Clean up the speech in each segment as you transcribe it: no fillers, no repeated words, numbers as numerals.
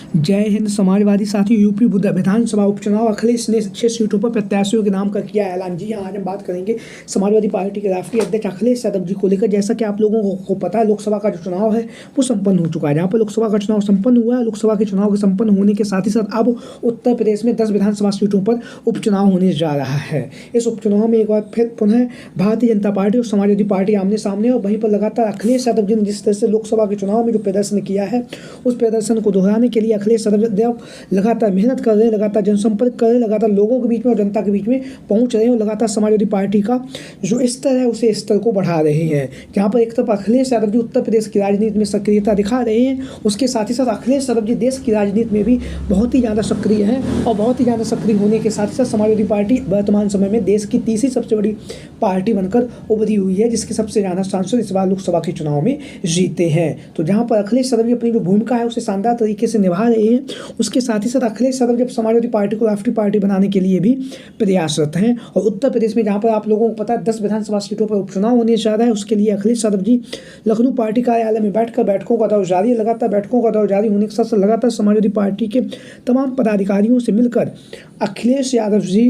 जय हिंद। समाजवादी साथियों, यूपी विधानसभा उपचुनाव अखिलेश ने 6 सीटों पर प्रत्याशियों के नाम का किया ऐलान। जी हाँ, आज हम बात करेंगे समाजवादी पार्टी के राष्ट्रीय अध्यक्ष अखिलेश यादव जी को लेकर। जैसा कि आप लोगों को पता है, लोकसभा का जो चुनाव है वो संपन्न हो चुका है। जहाँ पर लोकसभा का चुनाव संपन्न हुआ है, लोकसभा के चुनाव के संपन्न होने के साथ ही साथ अब उत्तर प्रदेश में 10 विधानसभा सीटों पर उपचुनाव होने जा रहा है। इस उपचुनाव में एक बार फिर पुनः भारतीय जनता पार्टी और समाजवादी पार्टी आमने सामने, और वहीं पर लगातार अखिलेश यादव जी ने जिस तरह से लोकसभा के चुनाव में जो प्रदर्शन किया है, उस प्रदर्शन को दोहराने के लिए अखिलेश यादव लगातार मेहनत कर रहे हैं, लगातार जनसंपर्क कर रहे हैं, लगातार लोगों के बीच में और जनता के बीच में पहुंच रहे हैं, और लगातार समाजवादी पार्टी का जो स्तर है उसे स्तर को बढ़ा रहे हैं। जहाँ पर एक तरफ अखिलेश यादव जी उत्तर प्रदेश की राजनीति में सक्रियता दिखा रहे हैं, उसके साथ ही साथ अखिलेश यादव जी देश की राजनीति में भी बहुत ही ज़्यादा सक्रिय हैं, और बहुत ही ज़्यादा सक्रिय होने के साथ ही साथ समाजवादी पार्टी वर्तमान समय में देश की तीसरी सबसे बड़ी पार्टी बनकर उभरी हुई है, जिसके सबसे ज़्यादा सांसद इस बार लोकसभा के चुनाव में जीते हैं। तो जहाँ पर अखिलेश यादव जी अपनी जो भूमिका है उसे शानदार तरीके से निभा रहे हैं, उसके साथ ही साथ अखिलेश यादव जब समाजवादी पार्टी को राष्ट्रीय पार्टी बनाने के लिए भी प्रयासरत हैं। और उत्तर प्रदेश में जहाँ पर आप लोगों को पता है 10 विधानसभा सीटों पर उपचुनाव होने जा रहा है, उसके लिए अखिलेश यादव जी लखनऊ पार्टी कार्यालय में बैठकर बैठकों का दौर जारी है। लगातार बैठकों का दौर जारी होने के साथ साथ लगातार समाजवादी पार्टी के तमाम पदाधिकारियों से मिलकर अखिलेश यादव जी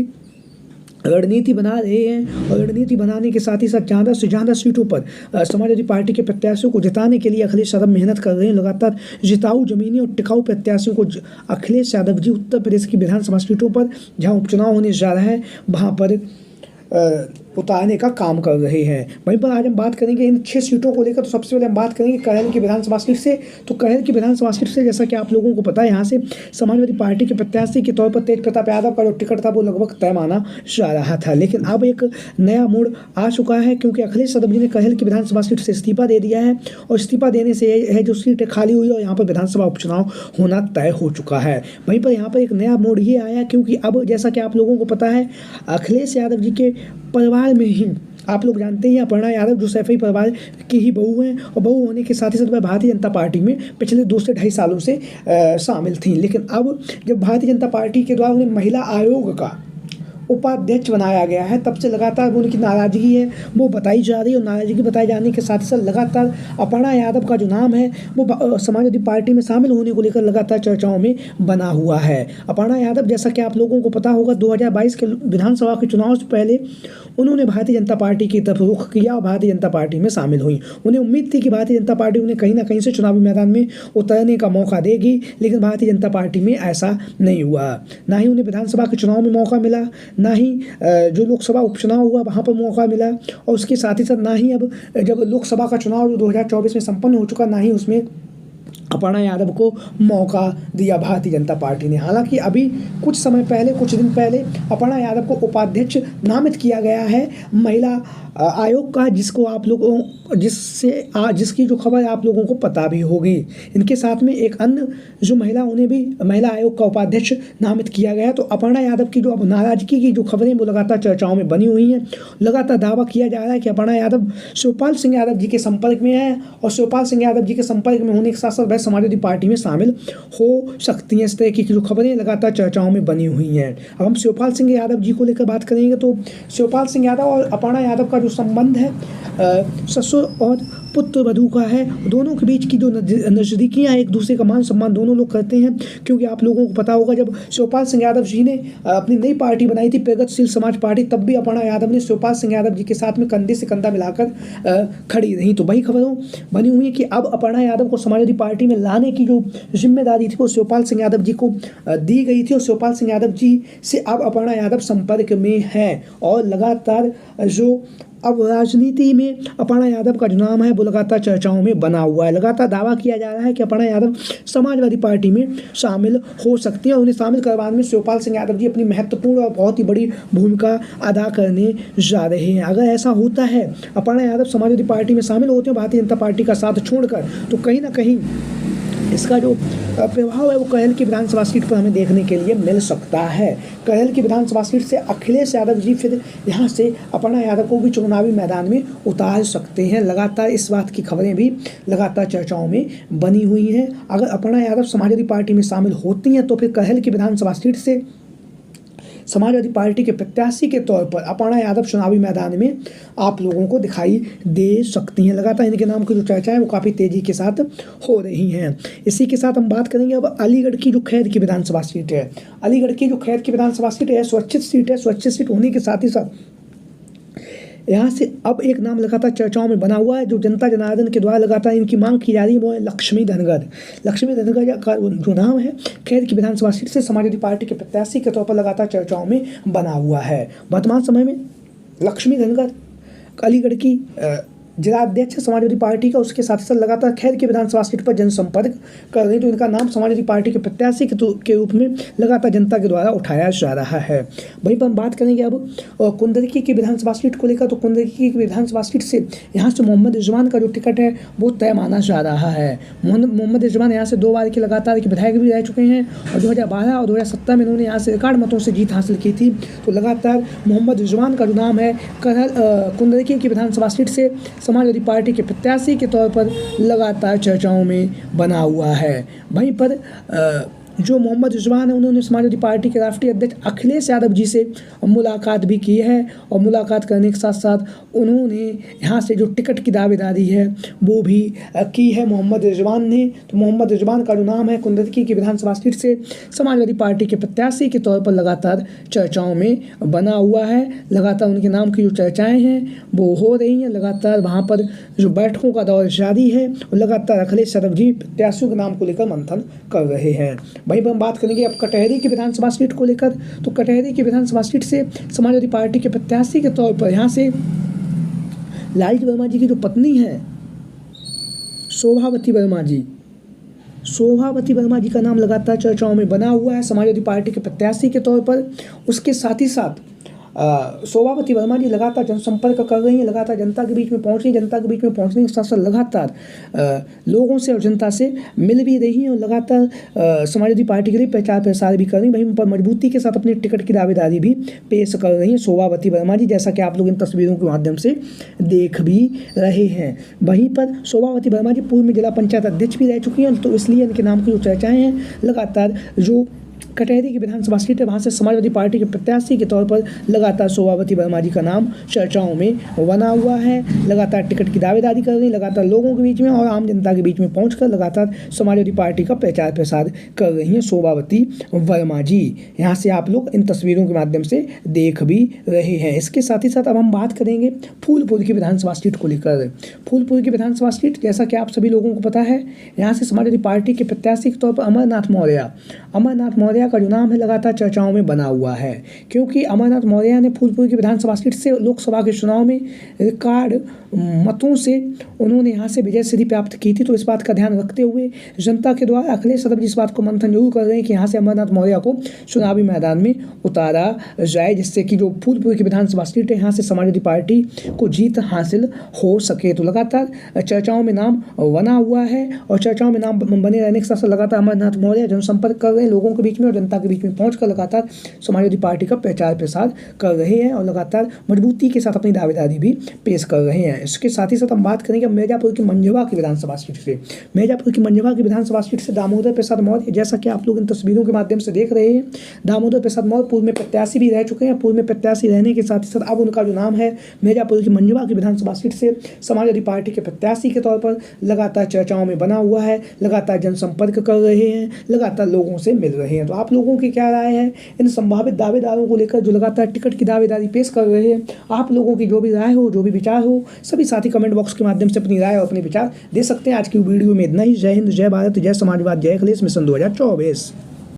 रणनीति बना रहे हैं, और रणनीति बनाने के साथ ही साथ ज़्यादा से ज़्यादा सीटों पर समाजवादी पार्टी के प्रत्याशियों को जिताने के लिए अखिलेश यादव मेहनत कर रहे हैं। लगातार जिताऊ, जमीनी और टिकाऊ प्रत्याशियों को अखिलेश यादव जी उत्तर प्रदेश की विधानसभा सीटों पर जहां उपचुनाव होने जा रहा है वहां पर उतारने का काम कर रहे हैं। वहीं पर आज हम बात करेंगे इन 6 सीटों को लेकर। तो सबसे पहले हम बात करेंगे कहल की विधानसभा सीट से। तो कहल की विधानसभा सीट से जैसा कि आप लोगों को पता है, यहाँ से समाजवादी पार्टी के प्रत्याशी के तौर पर तेज प्रताप यादव का जो टिकट था वो लगभग तय माना जा रहा था, लेकिन अब एक नया मोड़ आ चुका है, क्योंकि अखिलेश यादव जी ने कहल की विधानसभा सीट से इस्तीफा दे दिया है, और इस्तीफा देने से है जो सीट खाली हुई है और यहाँ पर विधानसभा उपचुनाव होना तय हो चुका है। वहीं पर यहाँ पर एक नया मोड़ ये आया, क्योंकि अब जैसा कि आप लोगों को पता है, अखिलेश यादव जी के परिवार में ही आप लोग जानते हैं अपर्णा यादव जो सैफई परिवार की ही बहू हैं, और बहू होने के साथ ही साथ वह भारतीय जनता पार्टी में पिछले 2 से ढाई सालों से शामिल थी। लेकिन अब जब भारतीय जनता पार्टी के द्वारा उन्हें महिला आयोग का उपाध्यक्ष बनाया गया है, तब से लगातार वो उनकी नाराजगी है वो बताई जा रही है, और नाराजगी बताई जाने के साथ ही साथ लगातार अपर्णा यादव का जो नाम है वो समाजवादी पार्टी में शामिल होने को लेकर लगातार चर्चाओं में बना हुआ है। अपर्णा यादव, जैसा कि आप लोगों को पता होगा, 2022 के विधानसभा के चुनाव से पहले उन्होंने भारतीय जनता पार्टी की तरफ रुख किया और भारतीय जनता पार्टी में शामिल हुई। उन्हें उम्मीद थी कि भारतीय जनता पार्टी उन्हें कहीं ना कहीं से चुनावी मैदान में उतरने का मौका देगी, लेकिन भारतीय जनता पार्टी में ऐसा नहीं हुआ। ना ही उन्हें विधानसभा के चुनाव में मौका मिला, ना ही जो लोकसभा उपचुनाव हुआ वहाँ पर मौका मिला, और उसके साथ ही साथ ना ही अब जब लोकसभा का चुनाव 2024 में संपन्न हो चुका, ना ही उसमें अपर्णा यादव को मौका दिया भारतीय जनता पार्टी ने। हालांकि अभी कुछ समय पहले, कुछ दिन पहले अपर्णा यादव को उपाध्यक्ष नामित किया गया है महिला आयोग का, जिसको आप लोगों जिसकी जो खबर आप लोगों को पता भी होगी। इनके साथ में एक अन्य जो महिला, उन्हें भी महिला आयोग का उपाध्यक्ष नामित किया गया। तो अपर्णा यादव की जो अब नाराजगी की जो खबरें वो लगातार चर्चाओं में बनी हुई हैं। लगातार दावा किया जा रहा है कि अपर्णा यादव शिवपाल सिंह यादव जी के संपर्क में है, और शिवपाल सिंह यादव जी के संपर्क में होने के साथ साथ समाजवादी पार्टी में शामिल हो सकती हैं। इस तरह की जो खबरें लगातार चर्चाओं में बनी हुई हैं। अब हम शिवपाल सिंह यादव जी को लेकर बात करेंगे। तो शिवपाल सिंह यादव और अपर्णा यादव का जो संबंध है ससुर और पुत्र वधू का है। दोनों के बीच की जो नज़दीकियाँ, एक दूसरे का मान सम्मान दोनों लोग करते हैं, क्योंकि आप लोगों को पता होगा जब शिवपाल सिंह यादव जी ने अपनी नई पार्टी बनाई थी प्रगतिशील समाज पार्टी, तब भी अपर्णा यादव ने शिवपाल सिंह यादव जी के साथ में कंधे से कंधा मिलाकर खड़ी रही। तो वही खबरों बनी हुई है कि अब अपर्णा यादव को समाजवादी पार्टी में लाने की जो जिम्मेदारी थी वो शिवपाल सिंह यादव जी को दी गई थी, और शिवपाल सिंह यादव जी से अब अपर्णा यादव संपर्क में है। और लगातार जो अब राजनीति में अपर्णा यादव का जो नाम है वो लगातार चर्चाओं में बना हुआ है। लगातार दावा किया जा रहा है कि अपर्णा यादव समाजवादी पार्टी में शामिल हो सकती है, और उन्हें शामिल करवाने में शिवपाल सिंह यादव जी अपनी महत्वपूर्ण और बहुत ही बड़ी भूमिका अदा करने जा रहे हैं। अगर ऐसा होता है, अपर्णा यादव समाजवादी पार्टी में शामिल होते हैं भारतीय जनता पार्टी का साथ छोड़कर, तो कहीं ना कहीं इसका जो प्रभाव है वो कहल की विधानसभा सीट पर हमें देखने के लिए मिल सकता है। कहल की विधानसभा सीट से अखिलेश यादव जी फिर यहाँ से अपर्णा यादव को भी चुनावी मैदान में उतार सकते हैं। लगातार इस बात की खबरें भी लगातार चर्चाओं में बनी हुई हैं। अगर अपर्णा यादव समाजवादी पार्टी में शामिल होती हैं तो फिर कहल की विधानसभा सीट से समाजवादी पार्टी के प्रत्याशी के तौर पर अपर्णा यादव चुनावी मैदान में आप लोगों को दिखाई दे सकती हैं। लगातार इनके नाम की जो चर्चा है वो काफ़ी तेज़ी के साथ हो रही हैं। इसी के साथ हम बात करेंगे अब अलीगढ़ की जो खैर की विधानसभा सीट है। अलीगढ़ की जो खैर की विधानसभा सीट है सुरक्षित सीट है। सुरक्षित सीट होने के साथ ही साथ यहाँ से अब एक नाम लगातार चर्चाओं में बना हुआ है, जो जनता जनार्दन के द्वारा लगातार इनकी मांग की जा रही है, वो है लक्ष्मी धनगर। लक्ष्मी धनगर का जो नाम है खैर की विधानसभा सीट से समाजवादी पार्टी के प्रत्याशी के तौर पर लगातार चर्चाओं में बना हुआ है। वर्तमान समय में लक्ष्मी धनगर अलीगढ़ की जिला अध्यक्ष है समाजवादी पार्टी का, उसके साथ साथ लगातार खैर की विधानसभा सीट पर जनसंपर्क कर रहे हैं, तो इनका नाम समाजवादी पार्टी के प्रत्याशी के रूप में लगातार जनता के द्वारा उठाया जा रहा है। वहीं पर हम बात करेंगे अब कुंदरकी की विधानसभा सीट को लेकर, तो कुंदरकी की विधानसभा सीट से यहाँ से मोहम्मद रिजवान का जो टिकट है वो तय माना जा रहा है। मोहम्मद रिजवान यहाँ से 2 बार के लगातार के विधायक भी रह चुके हैं और 2012 और 2017 में इन्होंने यहाँ से रिकॉर्ड मतों से जीत हासिल की थी। तो लगातार मोहम्मद रिजवान का जो नाम है कुंदरकी की विधानसभा सीट से समाजवादी पार्टी के प्रत्याशी के तौर पर लगातार चर्चाओं में बना हुआ है। वहीं पर जो मोहम्मद रिजवान है उन्होंने समाजवादी पार्टी के राष्ट्रीय अध्यक्ष अखिलेश यादव जी से मुलाकात भी की है और मुलाकात करने के साथ साथ उन्होंने यहाँ से जो टिकट की दावेदारी है वो भी की है मोहम्मद रिजवान ने। तो मोहम्मद रिजवान का जो नाम है कुंदरकी की विधानसभा सीट से समाजवादी पार्टी के प्रत्याशी के तौर पर लगातार चर्चाओं में बना हुआ है। लगातार उनके नाम की जो चर्चाएँ हैं वो हो रही हैं, लगातार वहाँ पर जो बैठकों का दौर जारी है और लगातार अखिलेश यादव जी प्रत्याशियों के नाम को लेकर मंथन कर रहे हैं। वहीं पर हम बात करेंगे अब कटहरी की विधानसभा सीट को लेकर, तो कटहरी की विधानसभा सीट से समाजवादी पार्टी के प्रत्याशी के तौर पर यहाँ से लालजी वर्मा जी की जो पत्नी है शोभावती वर्मा जी का नाम लगातार चर्चाओं में बना हुआ है समाजवादी पार्टी के प्रत्याशी के तौर पर। उसके साथ ही साथ शोभावती वर्मा जी लगातार जनसंपर्क कर रही हैं, लगातार जनता के बीच में पहुंच रही हैं, जनता के बीच में पहुंचने के साथ साथ लगातार लोगों से और जनता से मिल भी रही हैं और लगातार समाजवादी पार्टी के लिए प्रचार प्रसार भी कर रही हैं। वहीं पर मजबूती के साथ अपने टिकट की दावेदारी भी पेश कर रही हैं शोभावती वर्मा जी, जैसा कि आप लोग इन तस्वीरों के माध्यम से देख भी रहे हैं। वहीं पर शोभावती वर्मा जी पूर्व में जिला पंचायत अध्यक्ष भी रह चुकी हैं, तो इसलिए इनके नाम की जो चर्चाएँ हैं लगातार जो कटहरी की विधानसभा सीट है वहाँ से समाजवादी पार्टी के प्रत्याशी के तौर पर लगातार शोभावती वर्मा जी का नाम चर्चाओं में बना हुआ है। लगातार टिकट की दावेदारी कर रही, लगातार लोगों के बीच में और आम जनता के बीच में पहुंचकर लगातार समाजवादी पार्टी का प्रचार प्रसार कर रही हैं शोभावती वर्मा जी। यहाँ से आप लोग इन तस्वीरों के माध्यम से देख भी रहे हैं। इसके साथ ही साथ अब हम बात करेंगे फूलपुर की विधानसभा सीट को लेकर। फूलपुर की विधानसभा सीट जैसा कि आप सभी लोगों को पता है, यहाँ से समाजवादी पार्टी के प्रत्याशी के तौर पर अमरनाथ मौर्य का जो नाम है लगातार चर्चाओं में बना हुआ है, क्योंकि अमरनाथ मौर्य ने फूलपुर की विधानसभा सीट से लोकसभा के चुनाव में रिकॉर्ड मतों से उन्होंने यहाँ से विजय सिद्धि प्राप्त की थी। तो इस बात का ध्यान रखते हुए जनता के द्वारा अखिलेश यादव जी इस बात को मंथन जरूर कर रहे हैं कि यहाँ से अमरनाथ मौर्य को चुनावी मैदान में उतारा जाए, जिससे कि जो फूलपुर की विधानसभा सीट है यहाँ से समाजवादी पार्टी को जीत हासिल हो सके। तो लगातार चर्चाओं में नाम बना हुआ है और चर्चाओं में नाम बने रहने के साथ साथ लगातार अमरनाथ मौर्य जनसंपर्क कर रहे हैं लोगों के बीच में और जनता के बीच में पहुंचकर लगातार समाजवादी पार्टी का प्रचार प्रसार कर रहे हैं और लगातार मजबूती के साथ अपनी दावेदारी भी पेश कर रहे हैं। इसके साथ ही साथ हम बात करेंगे मिर्जापुर की मंझवा की विधानसभा सीट से। मिर्जापुर की मंझवा की विधानसभा सीट से दामोदर प्रसाद मौर्य, जैसा कि आप लोग इन तस्वीरों के माध्यम से देख रहे हैं, दामोदर प्रसाद मौर्य पूर्व में प्रत्याशी भी रह चुके हैं। पूर्व में प्रत्याशी रहने के साथ ही साथ अब उनका जो नाम है मिर्जापुर की मंझवा की विधानसभा सीट से समाजवादी पार्टी के प्रत्याशी के तौर पर लगातार चर्चाओं में बना हुआ है, लगातार जनसंपर्क कर रहे हैं, लगातार लोगों से मिल रहे हैं। तो आप लोगों की क्या राय है इन संभावित दावेदारों को लेकर जो लगातार टिकट की दावेदारी पेश कर रहे हैं? आप लोगों की जो भी राय हो, जो भी विचार हो, सभी साथी कमेंट बॉक्स के माध्यम से अपनी राय और अपने विचार दे सकते हैं। आज की वीडियो में इतना ही। जय हिंद, जय भारत, जय समाजवाद, जय अखिलेश मिशन 2024।